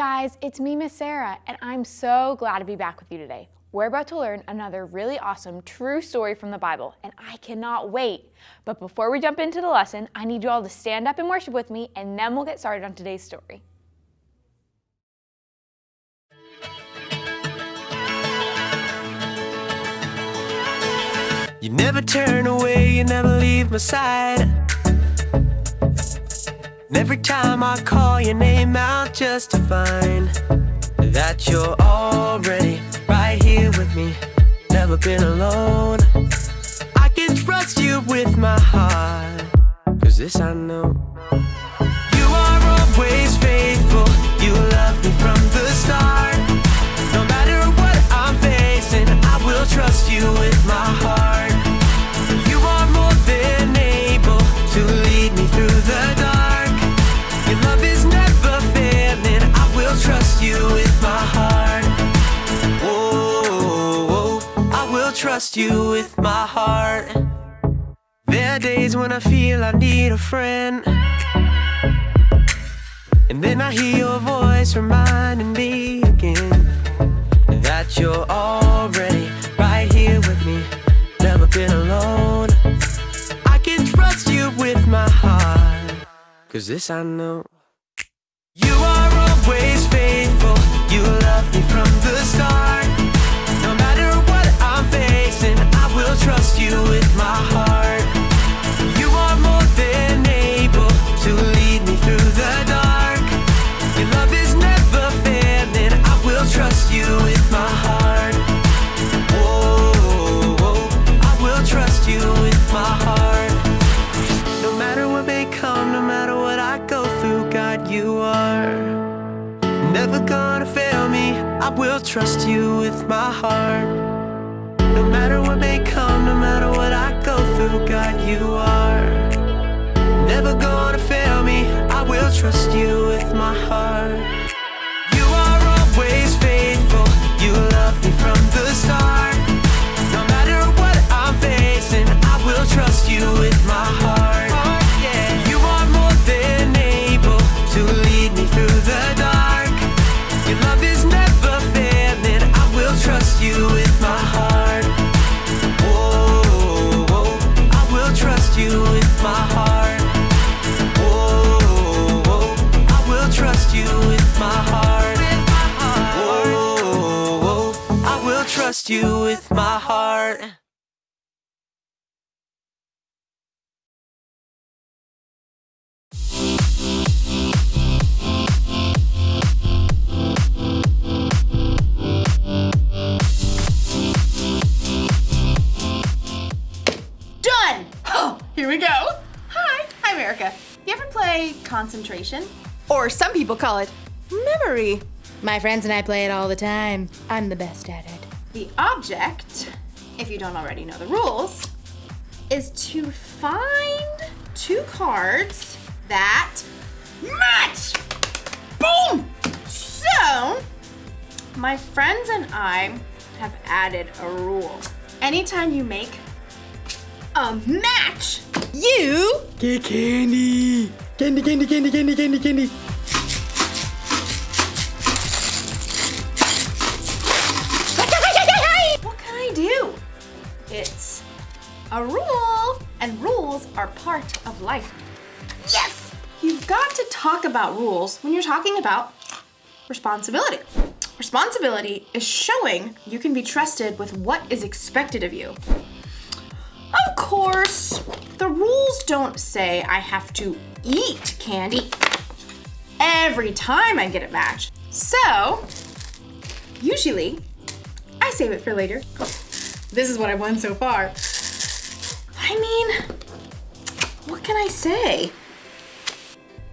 guys, it's me, Miss Sarah, and I'm so glad to be back with you today. We're about to learn another really awesome true story from the Bible, and I cannot wait. But before we jump into the lesson, I need you all to stand up and worship with me, and then we'll get started on today's story. You never turn away, you never leave my side. And every time I call your name out just to find that you're already right here with me, never been alone. I can trust you with my heart, 'cause this I know. You are always faithful, you love me from the start. No matter what I'm facing, I will trust you with my heart. You are more than able to lead me through the dark. Your love is never failing, I will trust you with my heart. Oh, I will trust you with my heart. There are days when I feel I need a friend, and then I hear your voice reminding me again that you're already right here with me, never been alone. I can trust you with my heart, 'cause this I know. You are always faithful, you love me from the start. No matter what I'm facing, I will trust you with my heart. You are more than able to lead me through the dark. Your love is never failing, I will trust you with my heart. Oh, I will trust you with my heart. No matter what may come, no matter what I go through, God, you are never gonna fail me, I will trust you with my heart. No matter what may come, no matter what I go through, God, you are never gonna fail me, I will trust you with my heart. You are always faithful, you love me from the start. No matter what I'm facing, I will trust you with my heart. You are more than able to lead me through the dark. Your love is never failing, I will trust you with my heart. Oh, I will trust you with my heart. Oh, I will trust you with my heart. Oh, I will trust you with my heart. Done! Oh, here we go. Hi, I'm Erica. You ever play concentration? Or some people call it memory. My friends and I play it all the time. I'm the best at it. The object, if you don't already know the rules, is to find two cards that match. Boom! So, my friends and I have added a rule. Anytime you make a match, you Get candy! Candy, candy, candy, candy, candy, candy. What can I do? It's a rule, and rules are part of life. Yes! You've got to talk about rules when you're talking about responsibility. Responsibility is showing you can be trusted with what is expected of you. Of course, the rules don't say I have to eat candy every time I get a match. So, usually, I save it for later. This is what I've won so far. I mean, what can I say?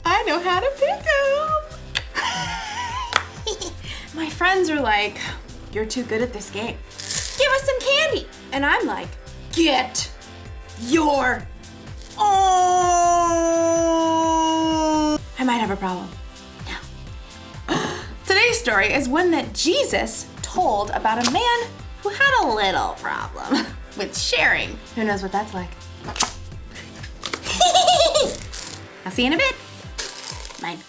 I know how to pick 'em. My friends are like, you're too good at this game. Give us some candy. And I'm like, get your own. I might have a problem. No. Today's story is one that Jesus told about a man who had a little problem with sharing. Who knows what that's like? I'll see you in a bit. Mine.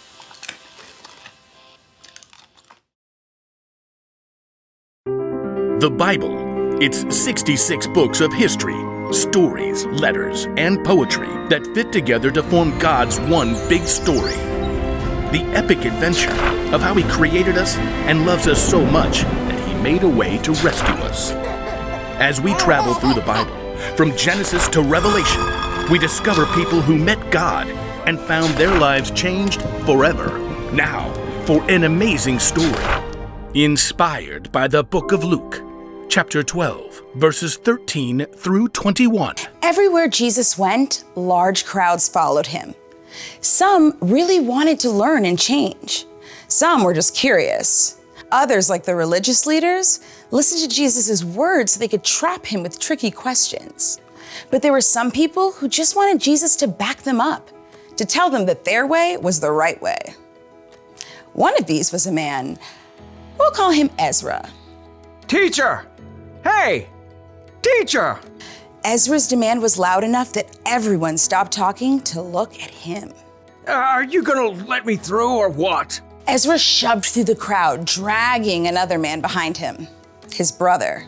The Bible. It's 66 books of history, stories, letters, and poetry that fit together to form God's one big story. The epic adventure of how He created us and loves us so much that He made a way to rescue us. As we travel through the Bible, from Genesis to Revelation, we discover people who met God and found their lives changed forever. Now, for an amazing story, inspired by the book of Luke, chapter 12, verses 13 through 21. Everywhere Jesus went, large crowds followed him. Some really wanted to learn and change. Some were just curious. Others, like the religious leaders, listened to Jesus' words so they could trap him with tricky questions. But there were some people who just wanted Jesus to back them up, to tell them that their way was the right way. One of these was a man, we'll call him Ezra. Teacher! Hey! Teacher! Ezra's demand was loud enough that everyone stopped talking to look at him. Are you gonna let me through or what? Ezra shoved through the crowd, dragging another man behind him, his brother.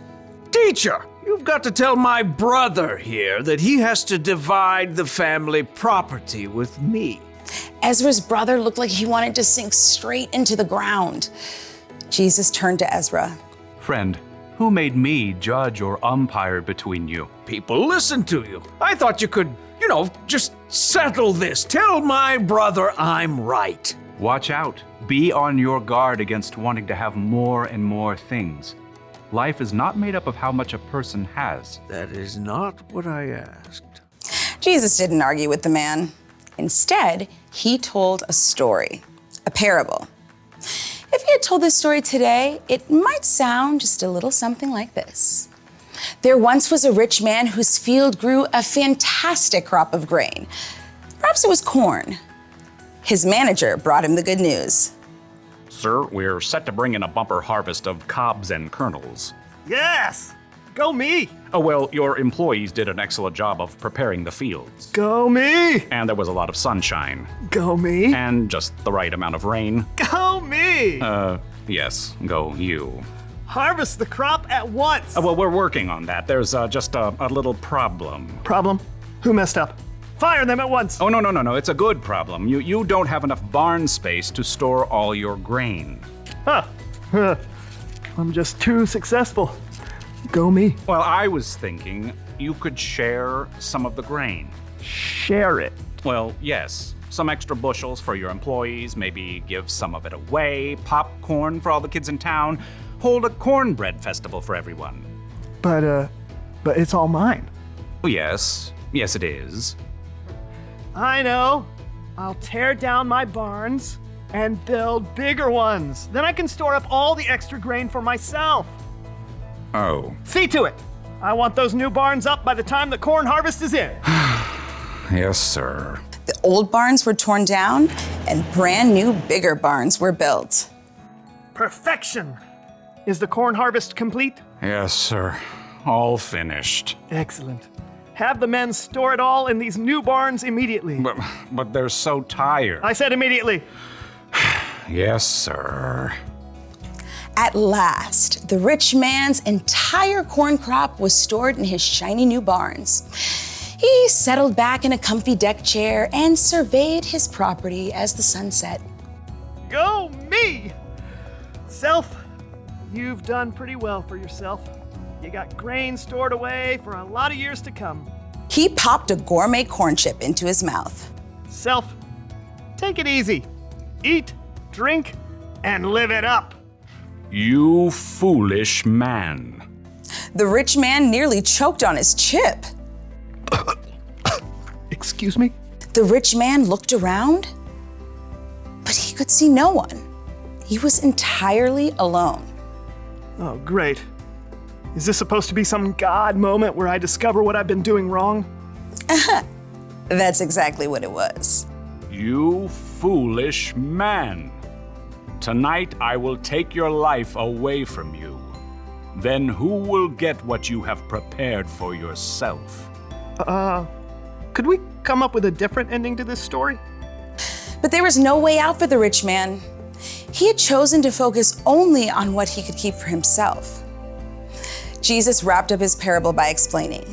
Teacher! You've got to tell my brother here that he has to divide the family property with me. Ezra's brother looked like he wanted to sink straight into the ground. Jesus turned to Ezra. Friend, who made me judge or umpire between you? People listen to you. I thought you could, just settle this. Tell my brother I'm right. Watch out. Be on your guard against wanting to have more and more things. Life is not made up of how much a person has. That is not what I asked. Jesus didn't argue with the man. Instead, he told a story, a parable. If he had told this story today, it might sound just a little something like this. There once was a rich man whose field grew a fantastic crop of grain. Perhaps it was corn. His manager brought him the good news. Sir, we're set to bring in a bumper harvest of cobs and kernels. Yes! Go me! Oh, well, your employees did an excellent job of preparing the fields. Go me! And there was a lot of sunshine. Go me! And just the right amount of rain. Go me! Yes, go you. Harvest the crop at once! Well, we're working on that. There's just a little problem. Problem? Who messed up? Fire them at once! Oh, no. It's a good problem. You don't have enough barn space to store all your grain. Huh. I'm just too successful. Go me. Well, I was thinking you could share some of the grain. Share it? Well, yes. Some extra bushels for your employees, maybe give some of it away, popcorn for all the kids in town, hold a cornbread festival for everyone. But it's all mine. Oh, yes, it is. I know. I'll tear down my barns and build bigger ones. Then I can store up all the extra grain for myself. Oh. See to it. I want those new barns up by the time the corn harvest is in. Yes, sir. The old barns were torn down and brand new, bigger barns were built. Perfection. Is the corn harvest complete? Yes, sir. All finished. Excellent. Have the men store it all in these new barns immediately. But they're so tired. I said immediately. Yes, sir. At last, the rich man's entire corn crop was stored in his shiny new barns. He settled back in a comfy deck chair and surveyed his property as the sun set. Go me! Self, you've done pretty well for yourself. You got grain stored away for a lot of years to come. He popped a gourmet corn chip into his mouth. Self, take it easy. Eat, drink, and live it up. You foolish man. The rich man nearly choked on his chip. Excuse me? The rich man looked around, but he could see no one. He was entirely alone. Oh, great. Is this supposed to be some God moment where I discover what I've been doing wrong? That's exactly what it was. You foolish man. Tonight I will take your life away from you. Then who will get what you have prepared for yourself? Could we come up with a different ending to this story? But there was no way out for the rich man. He had chosen to focus only on what he could keep for himself. Jesus wrapped up his parable by explaining,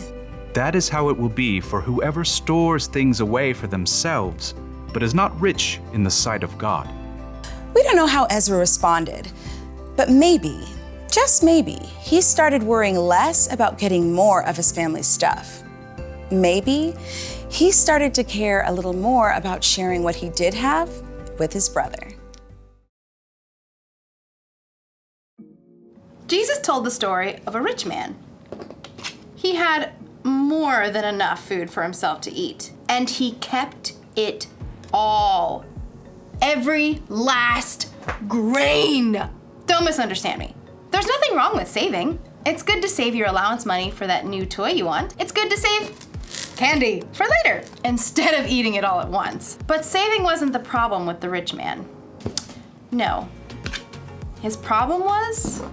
That is how it will be for whoever stores things away for themselves, but is not rich in the sight of God. We don't know how Ezra responded, but maybe, just maybe, he started worrying less about getting more of his family's stuff. Maybe he started to care a little more about sharing what he did have with his brother. Jesus told the story of a rich man. He had more than enough food for himself to eat, and he kept it all. Every last grain. Don't misunderstand me. There's nothing wrong with saving. It's good to save your allowance money for that new toy you want. It's good to save candy for later instead of eating it all at once. But saving wasn't the problem with the rich man. No. His problem was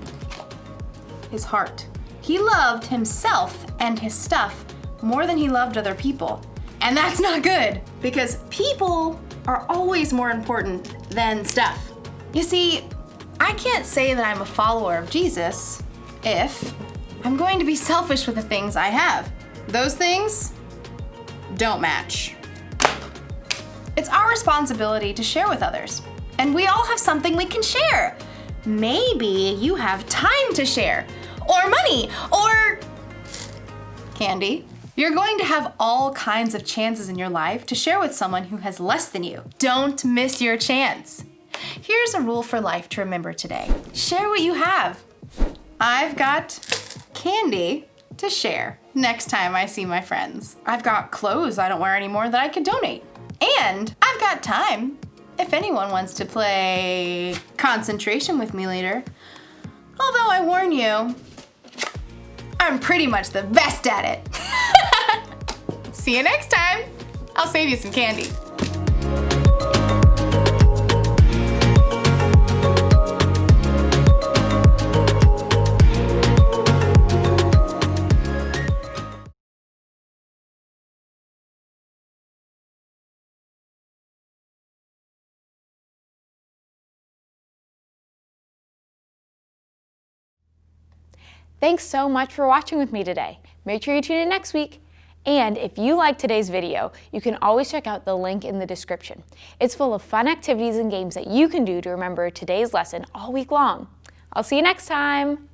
his heart. He loved himself and his stuff more than he loved other people. And that's not good, because people are always more important than stuff. You see, I can't say that I'm a follower of Jesus if I'm going to be selfish with the things I have. Those things don't match. It's our responsibility to share with others, and we all have something we can share. Maybe you have time to share, or money, or candy. You're going to have all kinds of chances in your life to share with someone who has less than you. Don't miss your chance. Here's a rule for life to remember today. Share what you have. I've got candy to share next time I see my friends. I've got clothes I don't wear anymore that I could donate. And I've got time if anyone wants to play concentration with me later. Although I warn you, I'm pretty much the best at it. See you next time. I'll save you some candy. Thanks so much for watching with me today. Make sure you tune in next week. And if you liked today's video, you can always check out the link in the description. It's full of fun activities and games that you can do to remember today's lesson all week long. I'll see you next time.